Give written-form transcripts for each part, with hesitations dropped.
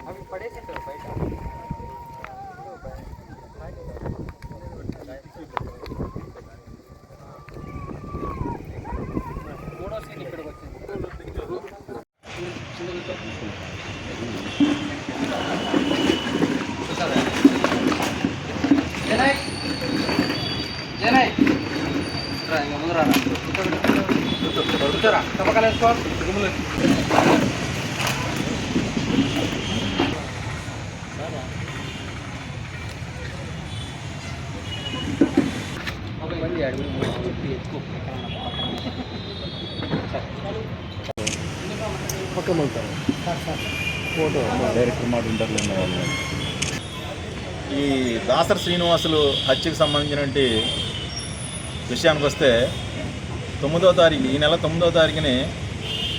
అవి పడేసింటారు బయట. మూడో సీన్ ఇక్కడికి వచ్చింది. జనయ్ జనయ్ ఇంకా ముందు రా, కూర్చోరా, తప్పకాలు వేసుకో. ఫోటో డైరెక్టర్ మాట ఉంటారు. ఈ దాసరి శ్రీనివాసులు హత్యకు సంబంధించినటువంటి విషయానికి వస్తే 9వ తారీఖు, ఈ నెల 9వ తారీఖుని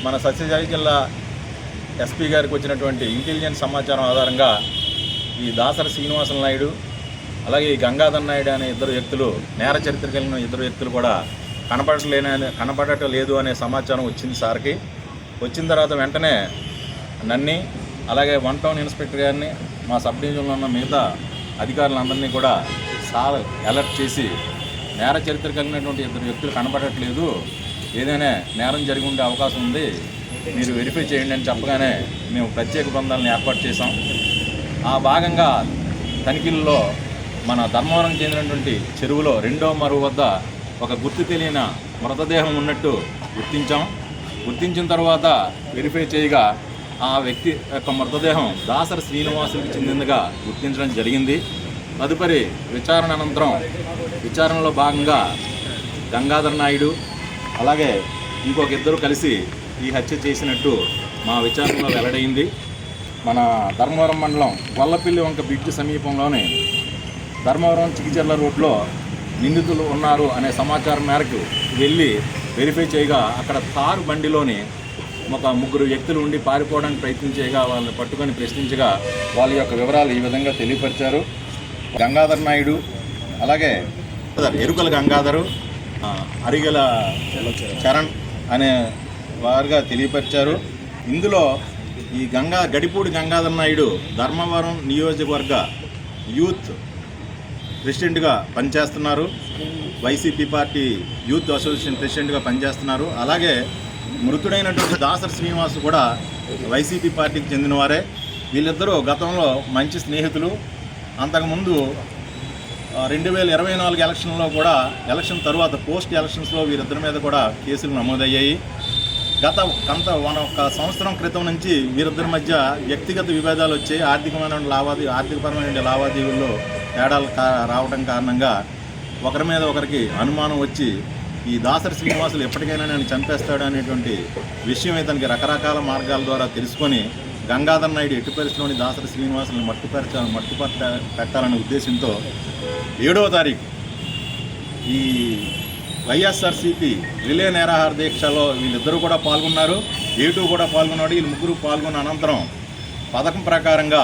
మన సత్యసాయి జిల్లా ఎస్పీ గారికి వచ్చినటువంటి ఇంటెలిజెన్స్ సమాచారం ఆధారంగా ఈ దాసరి శ్రీనివాసులు నాయుడు అలాగే ఈ గంగాధర్ నాయుడు అనే ఇద్దరు వ్యక్తులు, నేర చరిత్ర కలిగిన ఇద్దరు వ్యక్తులు కూడా కనపడటం లేదు అనే సమాచారం వచ్చింది సార్కి. వచ్చిన తర్వాత వెంటనే నన్ను అలాగే 1 టౌన్ ఇన్స్పెక్టర్ గారిని, మా సబ్ డివిజన్లో ఉన్న మిగతా అధికారులందరినీ కూడా సార్ అలర్ట్ చేసి నేర చరిత్ర కలిగినటువంటి ఇద్దరు వ్యక్తులు కనపడట్లేదు, ఏదైనా నేరం జరిగి ఉండే అవకాశం ఉంది, మీరు వెరిఫై చేయండి అని చెప్పగానే మేము ప్రత్యేక బృందాలను ఏర్పాటు చేసాం. ఆ భాగంగా తనిఖీల్లో మన ధర్మవరం చెందినటువంటి చెరువులో 2వ మరువు వద్ద ఒక గుర్తు తెలియని మృతదేహం ఉన్నట్టు గుర్తించిన తర్వాత వెరిఫై చేయగా ఆ వ్యక్తి యొక్క మృతదేహం దాసరి శ్రీనివాసులకు చెందిందిగా గుర్తించడం జరిగింది. తదుపరి విచారణ అనంతరం విచారణలో భాగంగా గంగాధర్ నాయుడు అలాగే ఇంకొక ఇద్దరు కలిసి ఈ హత్య చేసినట్టు మా విచారణలో వెల్లడైంది. మన ధర్మవరం మండలం గొల్లపిల్లి వంక బ్రిడ్జ్ సమీపంలోని ధర్మవరం చికిచర్ల రోడ్లో నిందితులు ఉన్నారు అనే సమాచారం మేరకు వెళ్ళి వెరిఫై చేయగా అక్కడ తారు బండిలోని ఒక 3 వ్యక్తులు ఉండి పారిపోవడానికి ప్రయత్నించేగా వాళ్ళని పట్టుకొని ప్రశ్నించగా వాళ్ళ యొక్క వివరాలు ఈ విధంగా తెలియపరిచారు. గంగాధర్ నాయుడు అలాగే ఎరుకల గంగాధరు, అరిగల చరణ్ అనే వారుగా తెలియపరిచారు. ఇందులో ఈ గడిపూడి గంగాధర్ నాయుడు ధర్మవరం నియోజకవర్గ యూత్ ప్రెసిడెంట్గా పనిచేస్తున్నారు, వైసీపీ పార్టీ యూత్ అసోసియేషన్ ప్రెసిడెంట్గా పనిచేస్తున్నారు. అలాగే మృతుడైనటువంటి దాసరి శ్రీనివాస్ కూడా వైసీపీ పార్టీకి చెందినవారే. వీళ్ళిద్దరూ గతంలో మంచి స్నేహితులు. అంతకుముందు 2024 ఎలక్షన్లో కూడా, ఎలక్షన్ తర్వాత పోస్ట్ ఎలక్షన్స్లో వీరిద్దరి మీద కూడా కేసులు నమోదయ్యాయి. గత 1 సంవత్సరం క్రితం నుంచి వీరిద్దరి మధ్య వ్యక్తిగత విభేదాలు వచ్చాయి. ఆర్థికపరమైన లావాదేవీల్లో తేడాలు రావడం కారణంగా ఒకరి మీద ఒకరికి అనుమానం వచ్చి ఈ దాసరి శ్రీనివాసులు ఎప్పటికైనా నేను చంపేస్తాడు అనేటువంటి విషయం ఇతనికి రకరకాల మార్గాల ద్వారా తెలుసుకొని గంగాధర్ నాయుడు ఎట్టి పరిస్థితిలోని దాసరి శ్రీనివాసులను పెట్టాలనే ఉద్దేశంతో 7వ తారీఖు ఈ వైఎస్ఆర్సీపీ రిలే నిరాహార దీక్షలో వీళ్ళిద్దరూ కూడా పాల్గొన్నారు. A2 కూడా పాల్గొన్నాడు. వీళ్ళు ముగ్గురు పాల్గొన్న అనంతరం పథకం ప్రకారంగా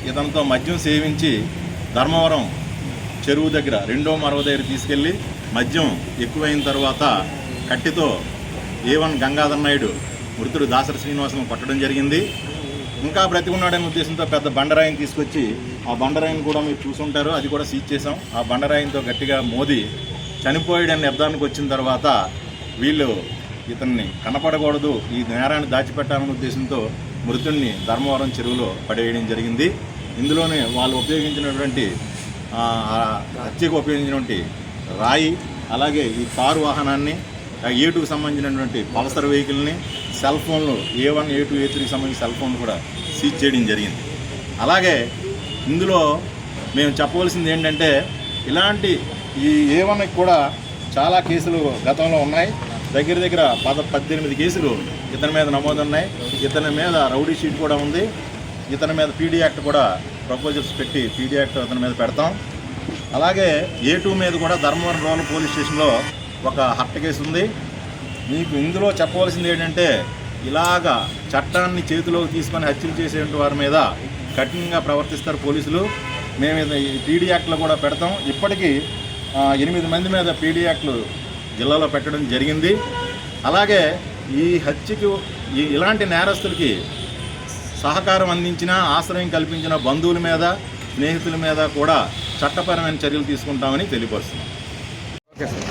ఇతనితో మద్యం సేవించి ధర్మవరం చెరువు దగ్గర 2వ మరువు దగ్గర తీసుకెళ్ళి మద్యం ఎక్కువైన తర్వాత కట్టితో A1 గంగాధర్ నాయుడు మృతుడు దాసరి శ్రీనివాసులను కొట్టడం జరిగింది. ఇంకా బ్రతికున్నాడనే ఉద్దేశంతో పెద్ద బండరాయిని తీసుకొచ్చి ఆ బండరాయిని కూడా మీరు చూసుంటారు, అది కూడా సీజ్ చేసాం. ఆ బండరాయితో గట్టిగా మోది చనిపోయాడని నిర్ధారణకు వచ్చిన తర్వాత వీళ్ళు ఇతన్ని కనపడకూడదు, ఈ నేరాన్ని దాచిపెట్టాలనే ఉద్దేశంతో మృతుడిని ధర్మవరం చెరువులో పడేయడం జరిగింది. ఇందులోనే వాళ్ళు ఉపయోగించినటువంటి హత్యకు ఉపయోగించినటువంటి రాయి, అలాగే ఈ కారు వాహనాన్ని, A2కు సంబంధించినటువంటి పల్సర్ వెహికల్ని, సెల్ ఫోన్లు A1, A2, A3కి సంబంధించిన సెల్ ఫోన్లు కూడా సీజ్ చేయడం జరిగింది. అలాగే ఇందులో మేము చెప్పవలసింది ఏంటంటే ఇలాంటి ఈ A1కి కూడా చాలా కేసులు గతంలో ఉన్నాయి. దగ్గర 18 కేసులు ఇతని మీద నమోదున్నాయి. ఇతని మీద రౌడీ షీట్ కూడా ఉంది. ఇతని మీద PD యాక్ట్ కూడా ప్రపోజల్స్ పెట్టి PD యాక్ట్ అతని మీద పెడతాం. అలాగే A2 మీద కూడా ధర్మవరం రూరల్ పోలీస్ స్టేషన్లో ఒక హత్య కేసు ఉంది. మీకు ఇందులో చెప్పవలసింది ఏంటంటే ఇలాగా చట్టాన్ని చేతిలోకి తీసుకొని హత్యలు చేసేటువంటి వారి మీద కఠినంగా ప్రవర్తిస్తారు పోలీసులు. మేము PD యాక్ట్లో కూడా పెడతాం. ఇప్పటికీ 8 మంది మీద PD యాక్ట్లు జిల్లాలో పెట్టడం జరిగింది. అలాగే ఈ హత్యకి ఇలాంటి నేరస్తులకి సహకారం అందించిన, ఆశ్రయం కల్పించిన బంధువుల మీద, స్నేహితుల మీద కూడా చట్టపరమైన చర్యలు తీసుకుంటామని తెలియపరుస్తున్నాం. Okay sir.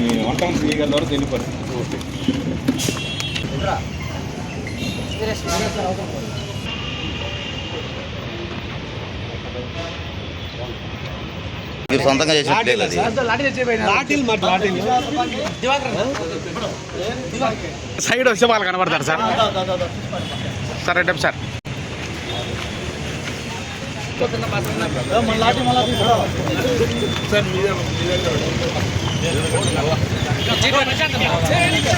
ఈ వంటం శ్రీ గారి ద్వారా తెలియపరుస్తున్నాం. ఓకే. మీరు సొంతంగా చేసినట్లేదు అది. సైడ్ వస్తే వాళ్ళు కనబడతారు సార్. సార్ అంటే సార్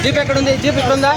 జీప్ ఎక్కడ ఉంది? జీప్ ఇక్కడ ఉందా?